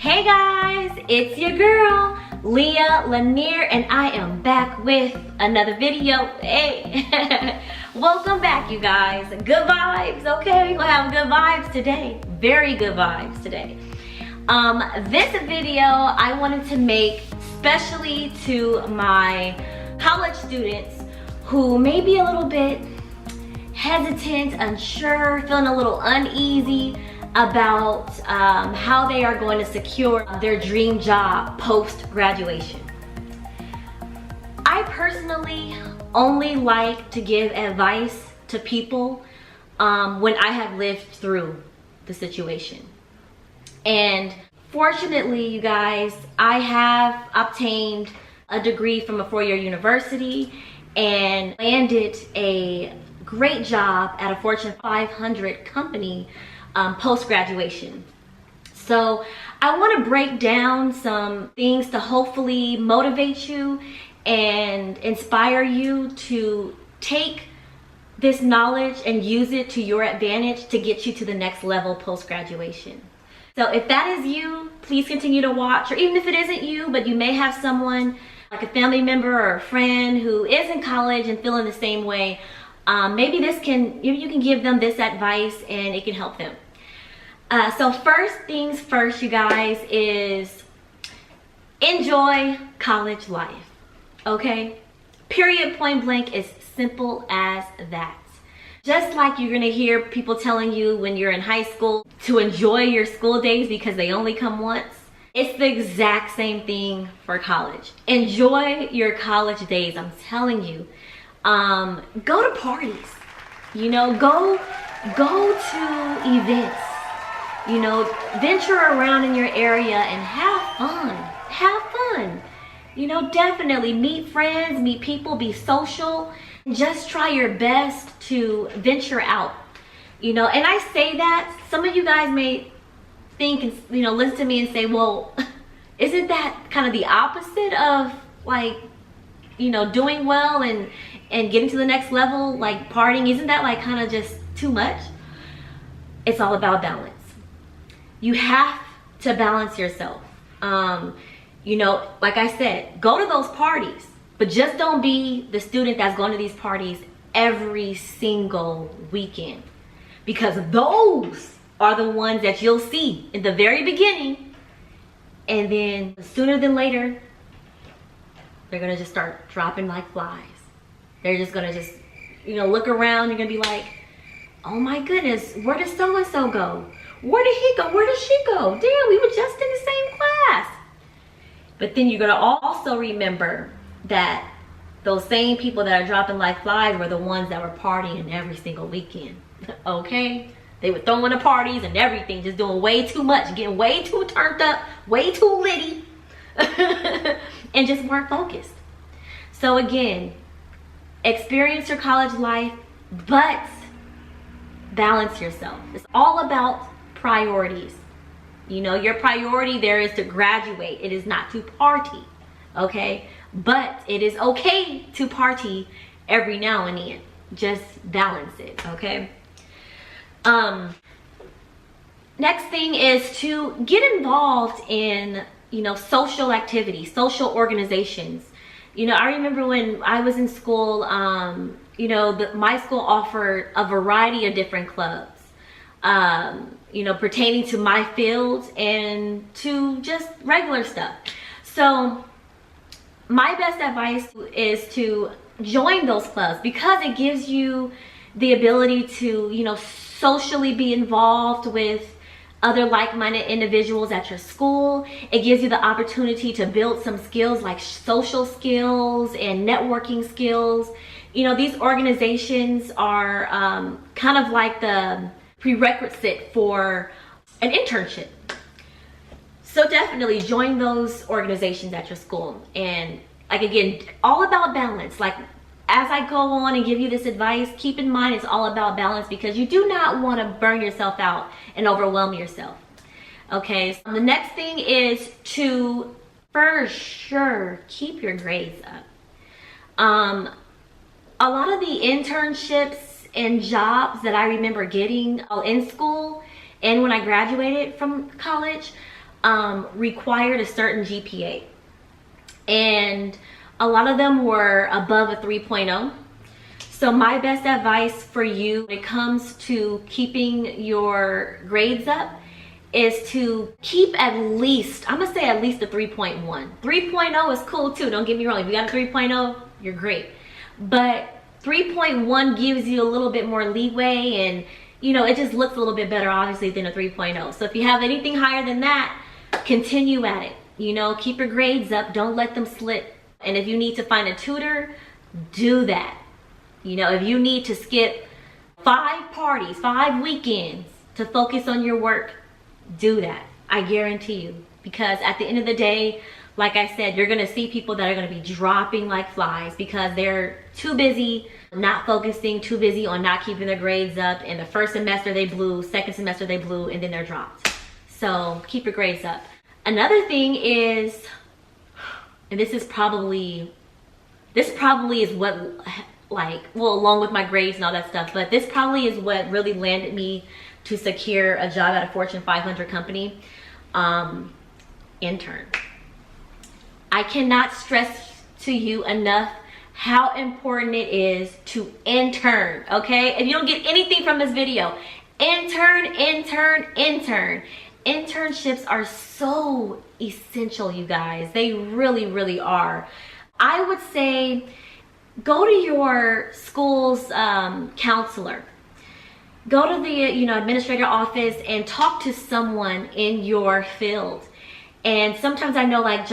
Hey guys, it's your girl, Leah Lanier, and I am back with another video. Hey, welcome back you guys. Good vibes, okay? We're gonna have good vibes today. Very good vibes today. This video I wanted to make especially to my college students who may be a little bit hesitant, unsure, feeling a little uneasy about how they are going to secure their dream job post-graduation. I personally only like to give advice to people when I have lived through the situation. And fortunately, you guys, I have obtained a degree from a four-year university and landed a great job at a Fortune 500 company post-graduation. So I want to break down some things to hopefully motivate you and inspire you to take this knowledge and use it to your advantage to get you to the next level post-graduation. So if that is you, please continue to watch, or even if it isn't you, but you may have someone like a family member or a friend who is in college and feeling the same way, maybe you can give them this advice and it can help them. So first things first, you guys, is enjoy college life, okay? Period, point blank, as simple as that. Just like you're gonna hear people telling you when you're in high school to enjoy your school days because they only come once, it's the exact same thing for college. Enjoy your college days, I'm telling you. Go to parties, you know, go to events, you know, venture around in your area and have fun, you know, definitely meet friends, meet people, be social, just try your best to venture out, you know. And I say that, some of you guys may think and, you know, listen to me and say, well, isn't that kind of the opposite of, like, you know, doing well and getting to the next level, like partying? Isn't that like kind of just too much? It's all about balance. You have to balance yourself. You know, like I said, go to those parties, but just don't be the student that's going to these parties every single weekend, because those are the ones that you'll see in the very beginning, and then sooner than later, they're gonna just start dropping like flies. They're just gonna you know, look around. You're gonna be like, oh my goodness, where did so-and-so go? Where did he go? Where did she go? Damn, we were just in the same class. But then you're gonna also remember that those same people that are dropping like flies were the ones that were partying every single weekend, okay? They were throwing the parties and everything, just doing way too much, getting way too turned up, way too litty, and just weren't focused. So again, experience your college life, but balance yourself. It's all about priorities. You know, your priority there is to graduate. It is not to party, okay? But it is okay to party every now and then. Just balance it, okay? Next thing is to get involved in, you know, social activities, social organizations. You know, I remember when I was in school, you know, my school offered a variety of different clubs, you know, pertaining to my field and to just regular stuff. So my best advice is to join those clubs, because it gives you the ability to, you know, socially be involved with other like-minded individuals at your school. It gives you the opportunity to build some skills like social skills and networking skills. You know, these organizations are kind of like the prerequisite for an internship. So definitely join those organizations at your school. And like, again, all about balance. Like, as I go on and give you this advice, keep in mind it's all about balance, because you do not want to burn yourself out and overwhelm yourself. Okay, so the next thing is to, for sure, keep your grades up. A lot of the internships and jobs that I remember getting in school and when I graduated from college, required a certain GPA. And a lot of them were above a 3.0. So my best advice for you when it comes to keeping your grades up is to keep at least, I'm gonna say at least a 3.1. 3.0 is cool too, don't get me wrong. If you got a 3.0, you're great. But 3.1 gives you a little bit more leeway, and you know, it just looks a little bit better obviously than a 3.0. So if you have anything higher than that, continue at it. You know, keep your grades up, don't let them slip. And if you need to find a tutor, do that. You know, if you need to skip 5 parties, 5 weekends to focus on your work, do that. I guarantee you. Because at the end of the day, like I said, you're gonna see people that are gonna be dropping like flies because they're too busy not focusing, too busy on not keeping their grades up. In the first semester they blew, second semester they blew, and then they're dropped. So keep your grades up. Another thing is, and this probably is what, like, well, along with my grades and all that stuff, but this probably is what really landed me to secure a job at a Fortune 500 company. Intern. I cannot stress to you enough how important it is to intern, okay? If you don't get anything from this video, intern, intern, intern. Internships are so essential, you guys. They really, really are. I would say go to your school's counselor. Go to the administrator office and talk to someone in your field. And sometimes I know like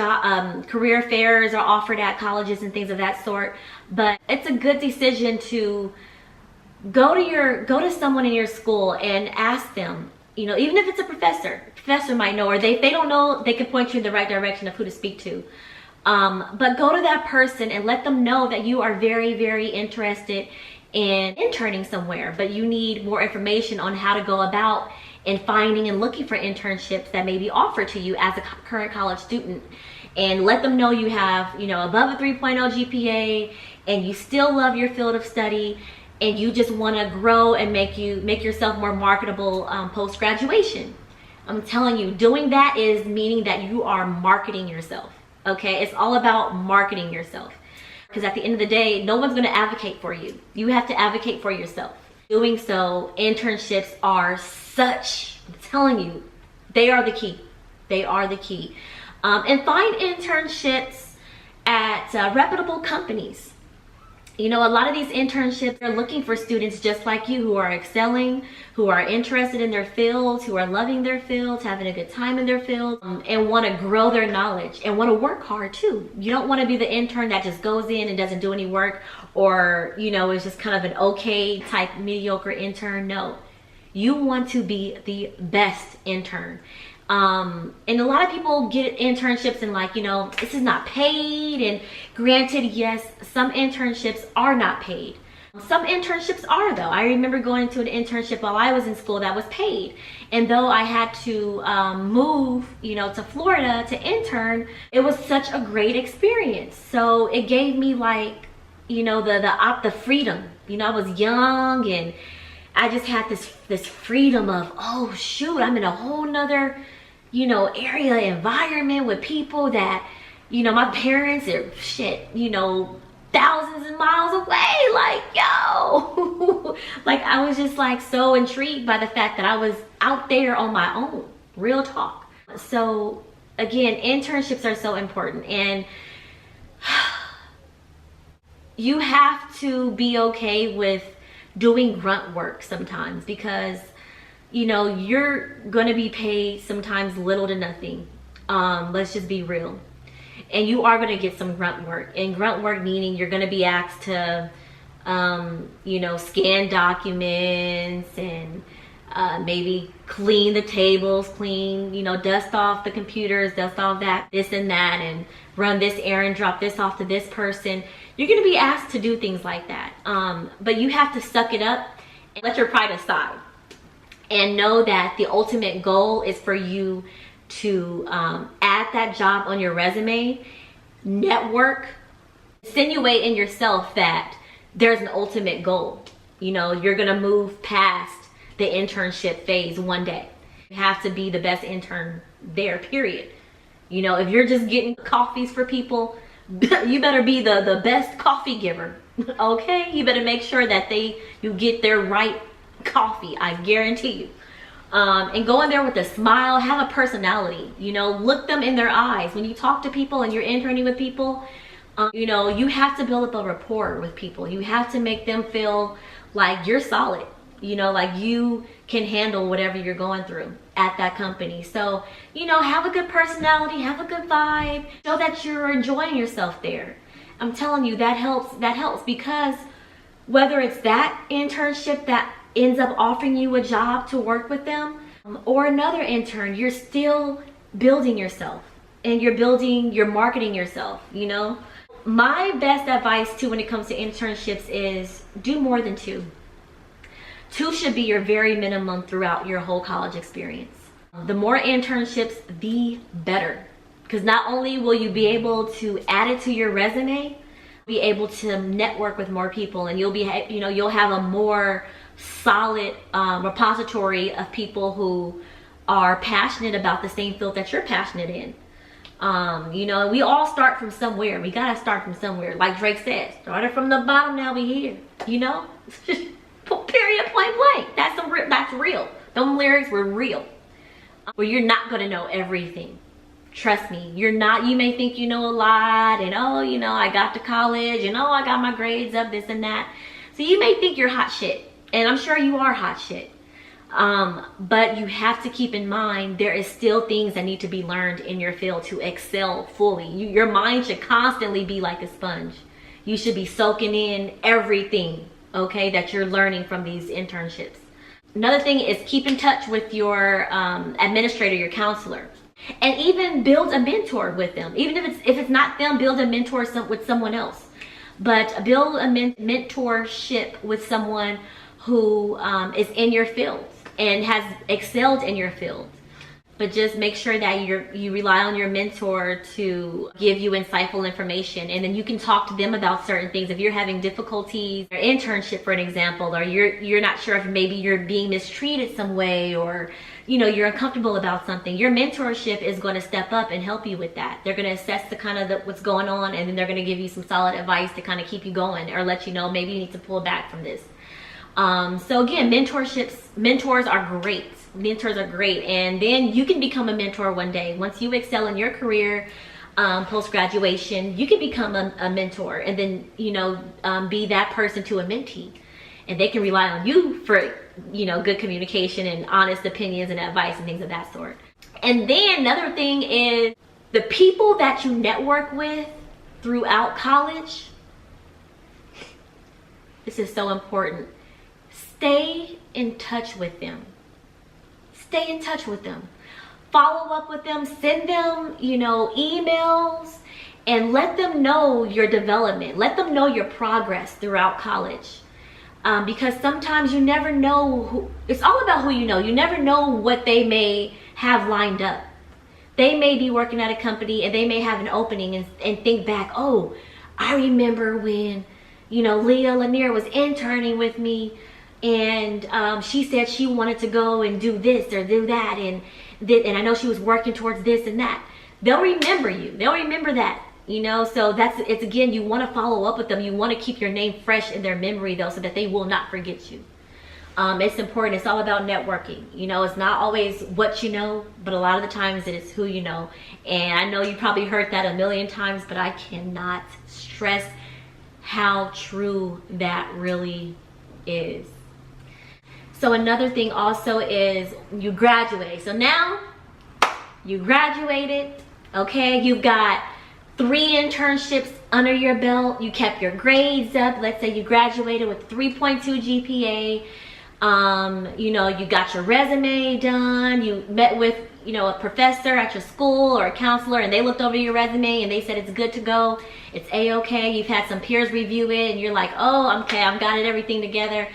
career fairs are offered at colleges and things of that sort, but it's a good decision to go to someone in your school and ask them, you know, even if it's a professor might know, or if they don't know, they can point you in the right direction of who to speak to. But go to that person and let them know that you are very, very interested in interning somewhere, but you need more information on how to go about and finding and looking for internships that may be offered to you as a current college student. And let them know you have, you know, above a 3.0 GPA and you still love your field of study and you just want to grow and make yourself more marketable post-graduation. I'm telling you, doing that is meaning that you are marketing yourself, okay? It's all about marketing yourself. Because at the end of the day, no one's going to advocate for you. You have to advocate for yourself. Doing so, internships are such, I'm telling you, they are the key. They are the key. And find internships at reputable companies. You know, a lot of these internships are looking for students just like you who are excelling, who are interested in their fields, who are loving their fields, having a good time in their field, and want to grow their knowledge and want to work hard too. You don't want to be the intern that just goes in and doesn't do any work, or, you know, is just kind of an okay type mediocre intern. No, you want to be the best intern. And a lot of people get internships and like, you know, this is not paid. And granted, yes, some internships are not paid. Some internships are though. I remember going into an internship while I was in school that was paid. And though I had to move, you know, to Florida to intern, it was such a great experience. So it gave me like, you know, the freedom. You know, I was young and I just had this freedom of, oh shoot, I'm in a whole nother, you know, area, environment with people that, you know, my parents are shit, you know, thousands of miles away. Like, yo, like I was just like so intrigued by the fact that I was out there on my own. Real talk. So again, internships are so important, and you have to be okay with doing grunt work sometimes, because you know, you're gonna be paid sometimes little to nothing. Let's just be real. And you are gonna get some grunt work. And grunt work meaning you're gonna be asked to, you know, scan documents and maybe clean the tables, you know, dust off the computers, dust off that, this and that, and run this errand, drop this off to this person. You're gonna be asked to do things like that. But you have to suck it up and let your pride aside. And know that the ultimate goal is for you to add that job on your resume, network, insinuate in yourself that there's an ultimate goal. You know, you're gonna move past the internship phase one day. You have to be the best intern there, period. You know, if you're just getting coffees for people, you better be the best coffee giver. Okay, you better make sure that you get their right coffee, I guarantee you. And go in there with a smile, have a personality, you know, look them in their eyes. When you talk to people and you're interning with people, you know, you have to build up a rapport with people. You have to make them feel like you're solid, you know, like you can handle whatever you're going through at that company. So, you know, have a good personality, have a good vibe, show that you're enjoying yourself there. I'm telling you, that helps because whether it's that internship that ends up offering you a job to work with them or another intern, you're still building yourself and you're marketing yourself, you know. My best advice too when it comes to internships is do more than 2. 2 should be your very minimum throughout your whole college experience. The more internships, the better. Because not only will you be able to add it to your resume, be able to network with more people, and you'll have a more solid repository of people who are passionate about the same field that you're passionate in. You know, we all start from somewhere. We gotta start from somewhere. Like Drake said, started from the bottom, now we here. You know, period, point blank. That's real. Them lyrics were real. Well, you're not gonna know everything. Trust me, you're not. You may think you know a lot, and oh, you know, I got to college, and oh, I got my grades up, this and that. So you may think you're hot shit, and I'm sure you are hot shit. But you have to keep in mind there is still things that need to be learned in your field to excel fully. Your mind should constantly be like a sponge. You should be soaking in everything, okay, that you're learning from these internships. Another thing is keep in touch with your administrator, your counselor, and even build a mentor with them. Even if it's not them, build a mentor with someone else. But build a mentorship with someone who is in your field and has excelled in your field. But just make sure that you rely on your mentor to give you insightful information, and then you can talk to them about certain things. If you're having difficulties, or internship, for an example, or you're not sure if maybe you're being mistreated some way, or you know you're uncomfortable about something, your mentorship is going to step up and help you with that. They're going to assess what's going on, and then they're going to give you some solid advice to kind of keep you going, or let you know maybe you need to pull back from this. So again, mentors are great. Mentors are great, and then you can become a mentor one day. Once you excel in your career, post-graduation, you can become a mentor, and then be that person to a mentee, and they can rely on you for good communication and honest opinions and advice and things of that sort. And then another thing is the people that you network with throughout college. This is so important. Stay in touch with them. Stay in touch with them. Follow up with them. Send them, emails, and let them know your development. Let them know your progress throughout college. Because sometimes you never know it's all about who you know. You never know what they may have lined up. They may be working at a company and they may have an opening and think back, oh, I remember when, Leah Lanier was interning with me, and she said she wanted to go and do this or do that, and I know she was working towards this and that. They'll remember you. They'll remember that, so it's again, you want to follow up with them. You want to keep your name fresh in their memory though, so that they will not forget you. It's important. It's all about networking. It's not always what you know, but a lot of the times it is who you know. And I know you probably heard that a million times, but I cannot stress how true that really is. So another thing also is you graduate. So now you graduated, okay? You've got 3 internships under your belt. You kept your grades up. Let's say you graduated with 3.2 GPA. You got your resume done. You met with, a professor at your school or a counselor, and they looked over your resume and they said it's good to go. It's A-okay. You've had some peers review it and you're like, oh, okay, I've got everything together.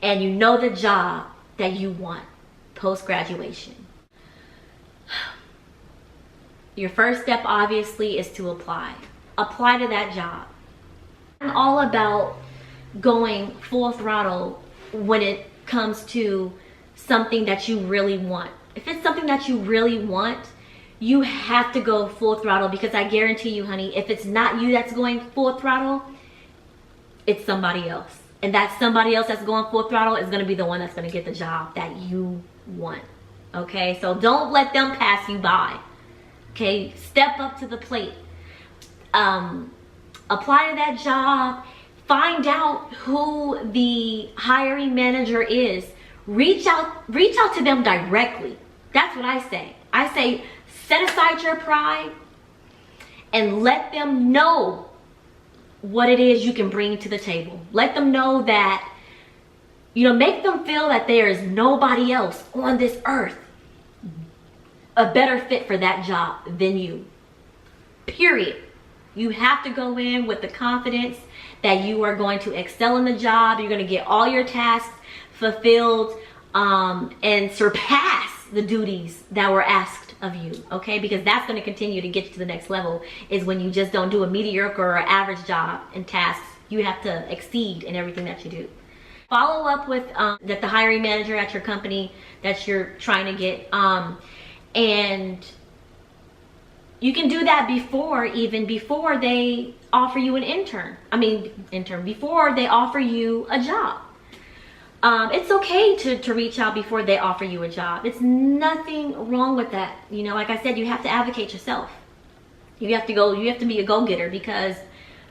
And you know the job that you want post-graduation. Your first step obviously is to apply. Apply to that job. I'm all about going full throttle when it comes to something that you really want. If it's something that you really want, you have to go full throttle, because I guarantee you, honey, if it's not you that's going full throttle, it's somebody else. And that somebody else that's going full throttle is going to be the one that's going to get the job that you want. Okay, so don't let them pass you by. Okay, step up to the plate. Apply to that job. Find out who the hiring manager is. Reach out to them directly. That's what I say. I say, set aside your pride and let them know what it is you can bring to the table. Let them know that, make them feel that there is nobody else on this earth a better fit for that job than you. Period. You have to go in with the confidence that you are going to excel in the job. You're going to get all your tasks fulfilled and surpass the duties that were asked of you, okay? Because that's going to continue to get you to the next level, is when you just don't do a mediocre or average job and tasks. You have to exceed in everything that you do. Follow up with the hiring manager at your company that you're trying to get, and you can do that before they offer you an before they offer you a job. It's okay to reach out before they offer you a job. It's nothing wrong with that. Like I said, you have to advocate yourself. You have to be a go-getter, because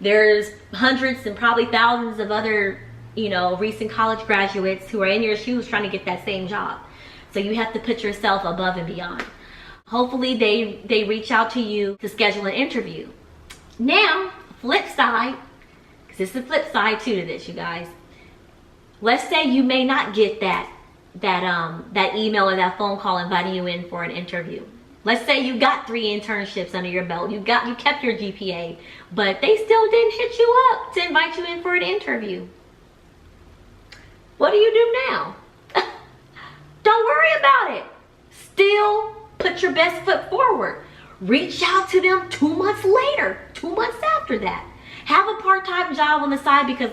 there's hundreds and probably thousands of other, recent college graduates who are in your shoes trying to get that same job. So you have to put yourself above and beyond. Hopefully they reach out to you to schedule an interview. Now, flip side, because it's the flip side too to this, you guys. Let's say you may not get that email or that phone call inviting you in for an interview. Let's say you got 3 internships under your belt. You kept your GPA, but they still didn't hit you up to invite you in for an interview. What do you do now? Don't worry about it. Still put your best foot forward. Reach out to them 2 months later, 2 months after that. Have a part-time job on the side, because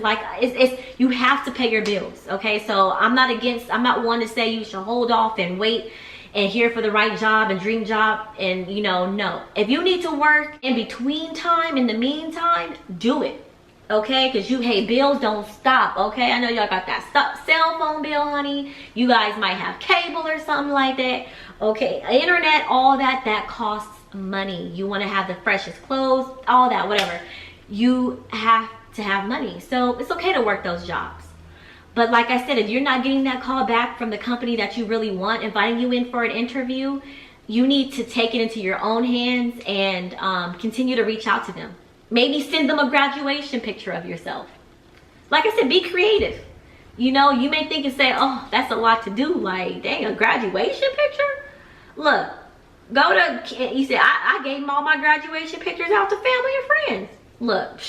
you have to pay your bills, okay? So I'm not one to say you should hold off and wait and here for the right job and dream job, and no. If you need to work in the meantime, do it, okay? Because bills don't stop, okay? I know y'all got that cell phone bill, honey. You guys might have cable or something like that, okay? Internet, all that costs money. You want to have the freshest clothes, all that, whatever. You have to have money. So it's okay to work those jobs. But like I said, if you're not getting that call back from the company that you really want, inviting you in for an interview, you need to take it into your own hands and continue to reach out to them. Maybe send them a graduation picture of yourself. Like I said, be creative. You may think and say, oh, that's a lot to do. Like, dang, a graduation picture? Look, you said, I gave them all my graduation pictures out to family and friends. Look,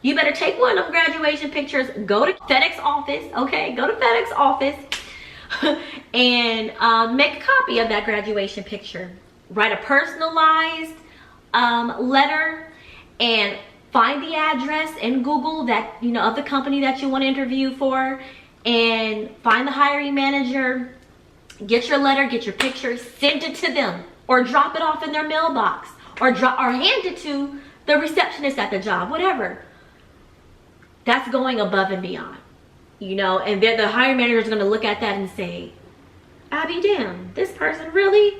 you better take one of them graduation pictures, go to FedEx office, okay? Go to FedEx office and make a copy of that graduation picture. Write a personalized letter and find the address in Google that, of the company that you want to interview for, and find the hiring manager, get your letter, get your picture, send it to them, or drop it off in their mailbox, or hand it to the receptionist at the job, whatever. That's going above and beyond, and the hiring manager is going to look at that and say, I be damn, this person really,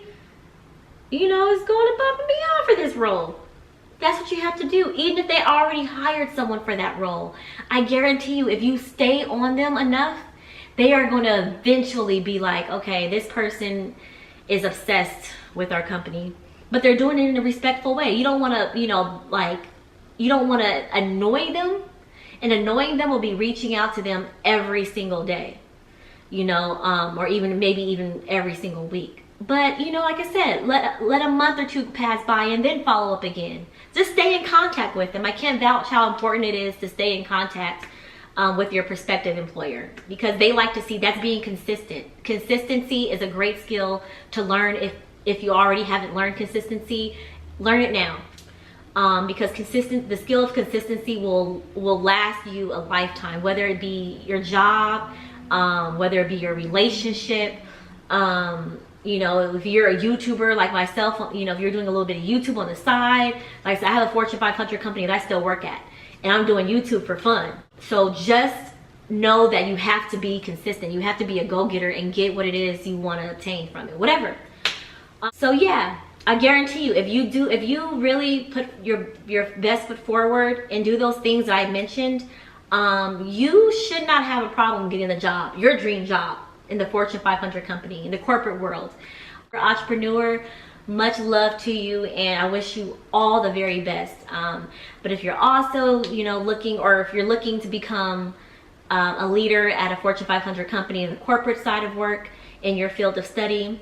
is going above and beyond for this role. That's what you have to do, even if they already hired someone for that role. I guarantee you, if you stay on them enough, they are going to eventually be like, okay, this person is obsessed with our company. But they're doing it in a respectful way. You don't want to, you don't want to annoy them. And annoying them will be reaching out to them every single day, or maybe even every single week. But, like I said, let a month or 2 pass by and then follow up again. Just stay in contact with them. I can't vouch how important it is to stay in contact with your prospective employer, because they like to see that's being consistent. Consistency is a great skill to learn. If you already haven't learned consistency, learn it now. Because the skill of consistency will last you a lifetime, whether it be your job, whether it be your relationship, You know, if you're a YouTuber like myself, you know, if you're doing a little bit of YouTube on the side, like I said, I have a Fortune 500 company that I still work at, and I'm doing YouTube for fun. So just know that you have to be consistent. You have to be a go-getter and get what it is you want to obtain from it, whatever. So yeah, I guarantee you, if you really put your best foot forward and do those things that I mentioned, you should not have a problem getting the job, your dream job, in the Fortune 500 company, in the corporate world. Entrepreneur, much love to you, and I wish you all the very best. But if you're also, you know, looking to become a leader at a Fortune 500 company in the corporate side of work in your field of study,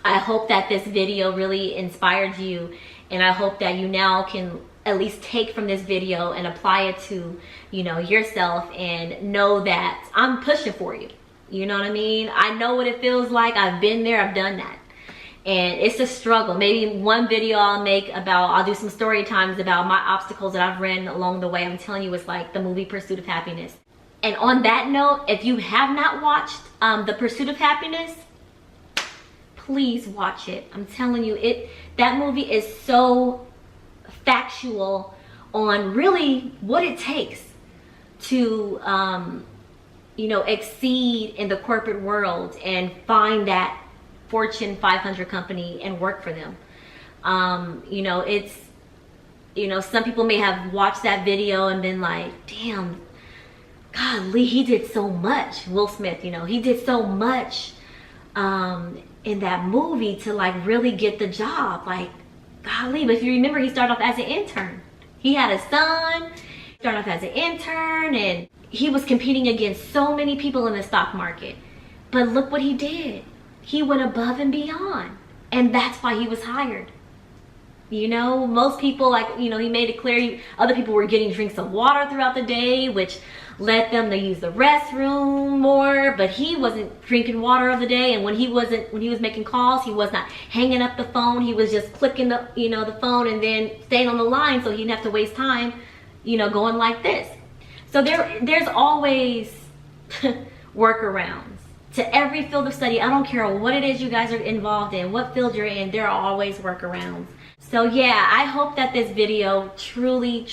I hope that this video really inspired you, and I hope that you now can at least take from this video and apply it to, you know, yourself, and know that I'm pushing for you. You know what I mean? I know what it feels like. I've been there, I've done that. And it's a struggle. Maybe one video I'll do some story times about my obstacles that I've ran along the way. I'm telling you, it's like the movie Pursuit of Happiness. And on that note, if you have not watched The Pursuit of Happiness, please watch it. I'm telling you, that movie is so factual on really what it takes to you know, exceed in the corporate world and find that Fortune 500 company and work for them. You know, some people may have watched that video and been like, damn, golly, he did so much. Will Smith, you know, he did so much in that movie to like really get the job. Like, golly, but if you remember, he started off as an intern. He had a son, started off as an intern, and he was competing against so many people in the stock market. But look what he did. He went above and beyond. And that's why he was hired. You know, most people, like, you know, he made it clear other people were getting drinks of water throughout the day, which led them to use the restroom more. But he wasn't drinking water of the day. And when he was making calls, he was not hanging up the phone. He was just clicking the phone and then staying on the line, so he didn't have to waste time, you know, going like this. So there's always workarounds to every field of study. I don't care what it is you guys are involved in, what field you're in, there are always workarounds. So yeah, I hope that this video truly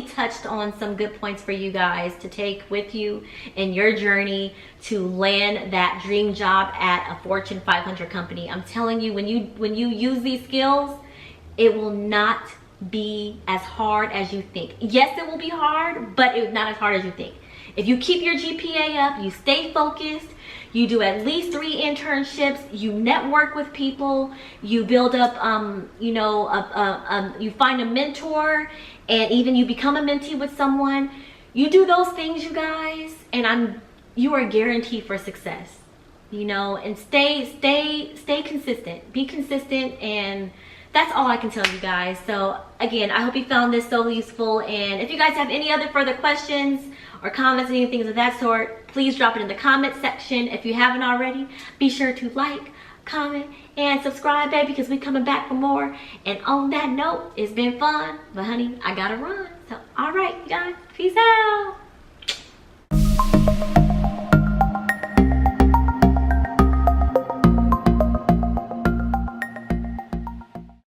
touched on some good points for you guys to take with you in your journey to land that dream job at a Fortune 500 company. I'm telling you, when you use these skills, it will not be as hard as you think. Yes, it will be hard, but it's not as hard as you think. If you keep your GPA up, you stay focused, you do at least 3 internships, you network with people, you build up, you find a mentor, and even you become a mentee with someone. You do those things, you guys, and you are guaranteed for success. You know, and stay consistent. Be consistent, and that's all I can tell you guys. So again, I hope you found this so useful, and if you guys have any other further questions or comments, anything of that sort, please drop it in the comment section. If you haven't already, be sure to like, comment, and subscribe, baby, because we're coming back for more. And on that note, it's been fun, but honey, I gotta run. So all right, you guys, peace out.